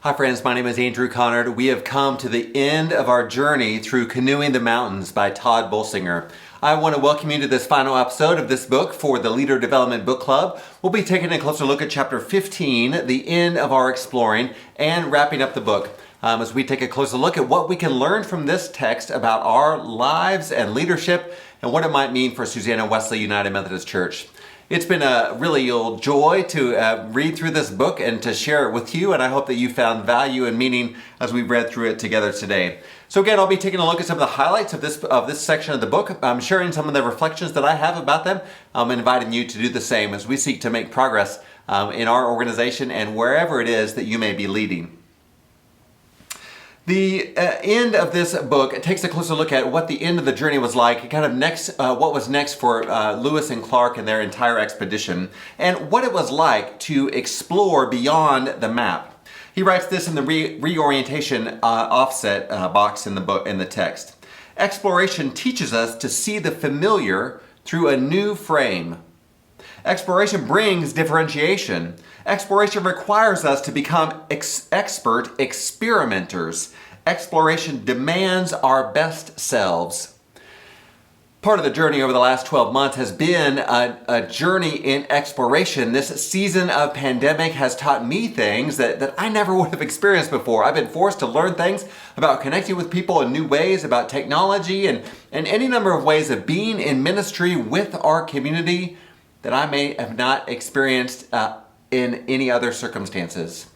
Hi friends, my name is Andrew Connard. We have come to the end of our journey through Canoeing the Mountains by Tod Bolsinger. I want to welcome you to this final episode of this book for the Leader Development Book Club. We'll be taking a closer look at chapter 15, the end of our exploring, and wrapping up the book as we take a closer look at what we can learn from this text about our lives and leadership and what it might mean for Susanna, Wesley United Methodist Church. It's been a really joy to read through this book and to share it with you, and I hope that you found value and meaning as we read through it together today. So again, I'll be taking a look at some of the highlights of this section of the book. I'm sharing some of the reflections that I have about them. I'm inviting you to do the same as we seek to make progress in our organization and wherever it is that you may be leading. The end of this book takes a closer look at what the end of the journey was like, kind of what was next for Lewis and Clark and their entire expedition, and what it was like to explore beyond the map. He writes this in the reorientation offset box in the text. Exploration teaches us to see the familiar through a new frame. Exploration brings differentiation. Exploration requires us to become expert experimenters. Exploration demands our best selves. Part of the journey over the last 12 months has been a journey in exploration. This season of pandemic has taught me things that I never would have experienced before. I've been forced to learn things about connecting with people in new ways, about technology, and any number of ways of being in ministry with our community that I may have not experienced in any other circumstances.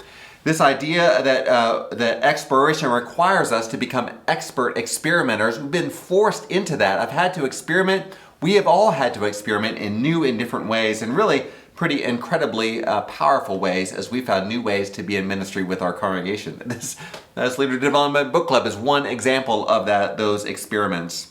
This idea that exploration requires us to become expert experimenters, we've been forced into that. I've had to experiment. We have all had to experiment in new and different ways, and really pretty incredibly powerful ways as we found new ways to be in ministry with our congregation. This Leader Development Book Club is one example of those experiments.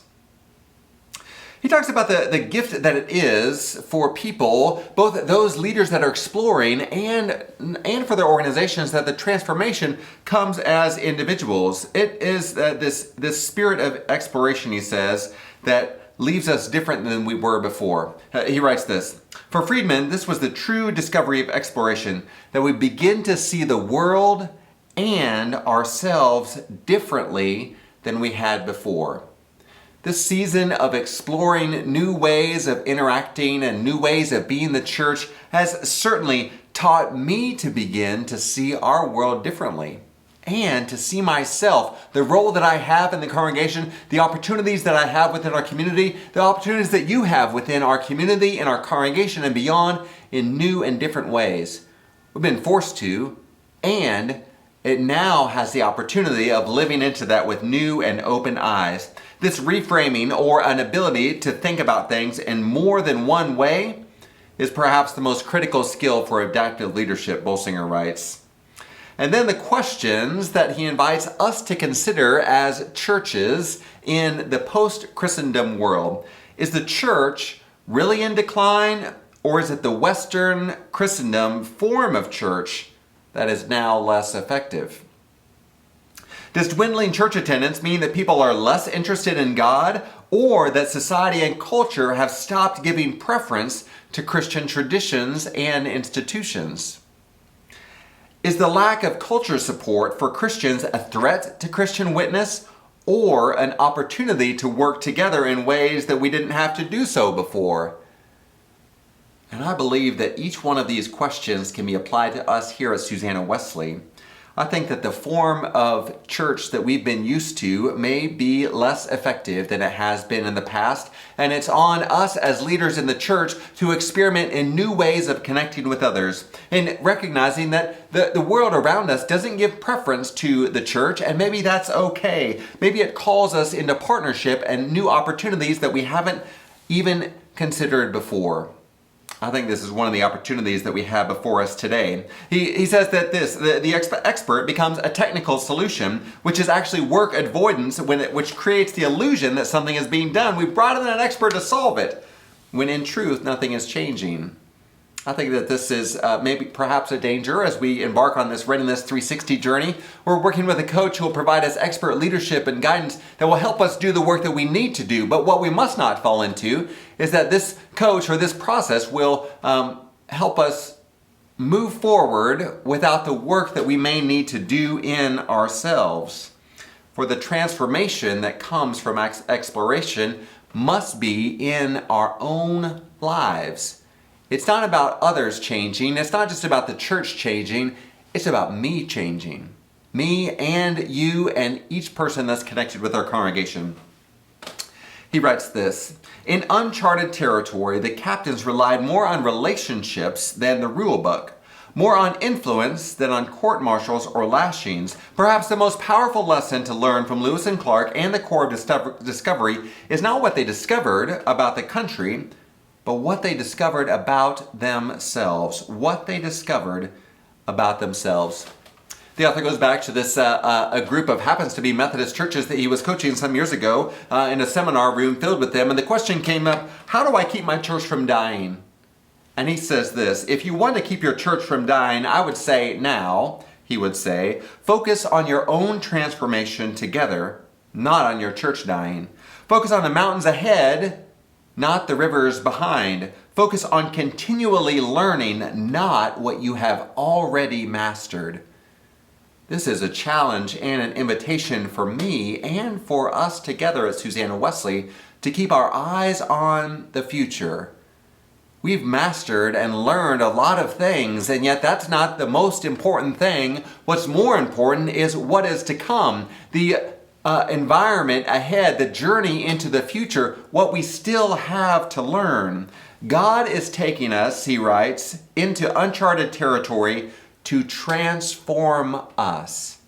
He talks about the gift that it is for people, both those leaders that are exploring and for their organizations, that the transformation comes as individuals. It is this spirit of exploration, he says, that leaves us different than we were before. He writes this: for Friedman, this was the true discovery of exploration, that we begin to see the world and ourselves differently than we had before. This season of exploring new ways of interacting and new ways of being the church has certainly taught me to begin to see our world differently and to see myself, the role that I have in the congregation, the opportunities that I have within our community, the opportunities that you have within our community and our congregation and beyond in new and different ways. We've been forced to, and it now has the opportunity of living into that with new and open eyes. This reframing, or an ability to think about things in more than one way, is perhaps the most critical skill for adaptive leadership, Bolsinger writes. And then the questions that he invites us to consider as churches in the post-Christendom world. Is the church really in decline, or is it the Western Christendom form of church that is now less effective? Does dwindling church attendance mean that people are less interested in God, or that society and culture have stopped giving preference to Christian traditions and institutions? Is the lack of culture support for Christians a threat to Christian witness, or an opportunity to work together in ways that we didn't have to do so before? And I believe that each one of these questions can be applied to us here at Susanna Wesley. I think that the form of church that we've been used to may be less effective than it has been in the past, and it's on us as leaders in the church to experiment in new ways of connecting with others, and recognizing that the world around us doesn't give preference to the church, and maybe that's okay. Maybe it calls us into partnership and new opportunities that we haven't even considered before. I think this is one of the opportunities that we have before us today. He says that the expert becomes a technical solution, which is actually work avoidance, which creates the illusion that something is being done. We've brought in an expert to solve it, when in truth, nothing is changing. I think that this is perhaps a danger as we embark on this Readiness 360 journey. We're working with a coach who will provide us expert leadership and guidance that will help us do the work that we need to do. But what we must not fall into is that this coach or this process will help us move forward without the work that we may need to do in ourselves. For the transformation that comes from exploration must be in our own lives. It's not about others changing. It's not just about the church changing. It's about me changing. Me and you and each person that's connected with our congregation. He writes this: in Uncharted Territory, the captains relied more on relationships than the rule book, more on influence than on court-martials or lashings. Perhaps the most powerful lesson to learn from Lewis and Clark and the Corps of Discovery is not what they discovered about the country, but what they discovered about themselves. What they discovered about themselves. The author goes back to this a group of happens to be Methodist churches that he was coaching some years ago in a seminar room filled with them, and the question came up, how do I keep my church from dying? And he says this: if you want to keep your church from dying, I would say now, he would say, focus on your own transformation together, not on your church dying. Focus on the mountains ahead, not the rivers behind. Focus on continually learning, not what you have already mastered. This is a challenge and an invitation for me and for us together at Susanna Wesley to keep our eyes on the future. We've mastered and learned a lot of things, and yet that's not the most important thing. What's more important is what is to come, the environment ahead, the journey into the future, what we still have to learn. God is taking us, he writes, into uncharted territory to transform us.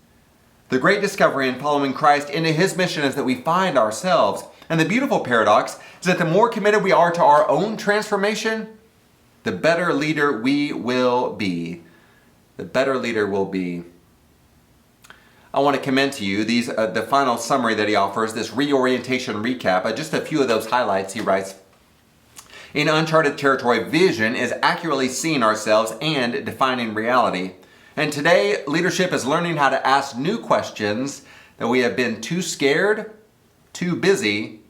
The great discovery in following Christ into his mission is that we find ourselves. And the beautiful paradox is that the more committed we are to our own transformation, the better leader we will be. The better leader will be. I want to commend to you the final summary that he offers, this reorientation recap. Just a few of those highlights. He writes, in Uncharted Territory, vision is accurately seeing ourselves and defining reality. And today, leadership is learning how to ask new questions that we have been too scared, too busy,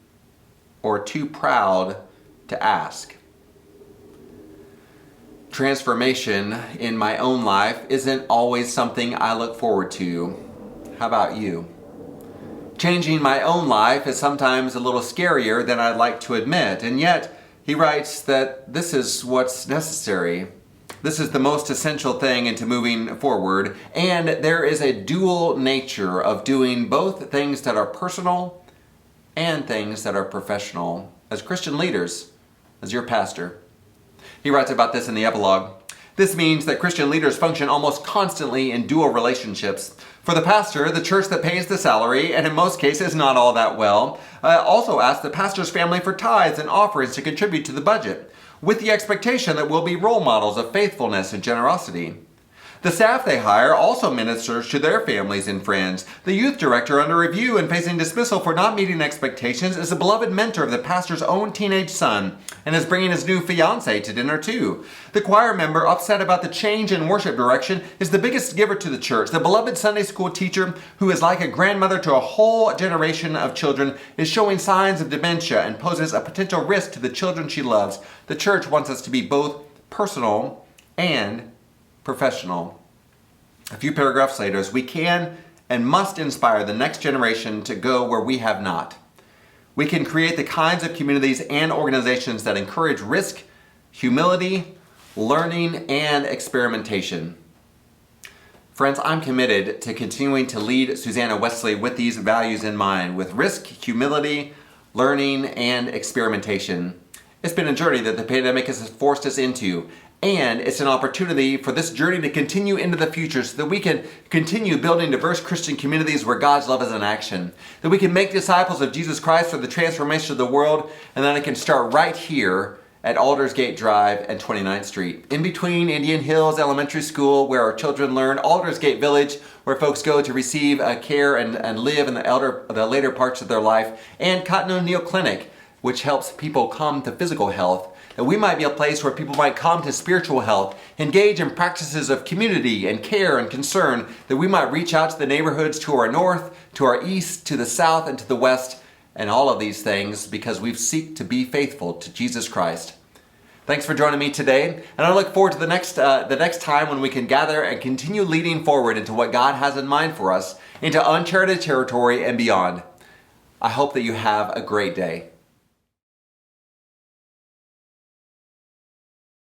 or too proud to ask. Transformation in my own life isn't always something I look forward to. How about you? Changing my own life is sometimes a little scarier than I'd like to admit, and yet he writes that this is what's necessary. This is the most essential thing into moving forward, and there is a dual nature of doing both things that are personal and things that are professional. As Christian leaders, as your pastor. He writes about this in the epilogue. This means that Christian leaders function almost constantly in dual relationships. For the pastor, the church that pays the salary, and in most cases not all that well, also asks the pastor's family for tithes and offerings to contribute to the budget, with the expectation that we'll be role models of faithfulness and generosity. The staff they hire also ministers to their families and friends. The youth director under review and facing dismissal for not meeting expectations is a beloved mentor of the pastor's own teenage son and is bringing his new fiancée to dinner too. The choir member upset about the change in worship direction is the biggest giver to the church. The beloved Sunday school teacher, who is like a grandmother to a whole generation of children, is showing signs of dementia and poses a potential risk to the children she loves. The church wants us to be both personal and professional. A few paragraphs later, we can and must inspire the next generation to go where we have not. We can create the kinds of communities and organizations that encourage risk, humility, learning, and experimentation. Friends, I'm committed to continuing to lead Susanna Wesley with these values in mind, with risk, humility, learning, and experimentation. It's been a journey that the pandemic has forced us into, and it's an opportunity for this journey to continue into the future so that we can continue building diverse Christian communities where God's love is in action, that we can make disciples of Jesus Christ for the transformation of the world, and then it can start right here at Aldersgate Drive and 29th Street. In between Indian Hills Elementary School, where our children learn, Aldersgate Village, where folks go to receive care and live in the later parts of their life, and Cotton O'Neill Clinic, which helps people come to physical health. That we might be a place where people might come to spiritual health, engage in practices of community and care and concern, that we might reach out to the neighborhoods to our north, to our east, to the south, and to the west, and all of these things because we seek to be faithful to Jesus Christ. Thanks for joining me today, and I look forward to the next time when we can gather and continue leading forward into what God has in mind for us, into uncharted territory and beyond. I hope that you have a great day.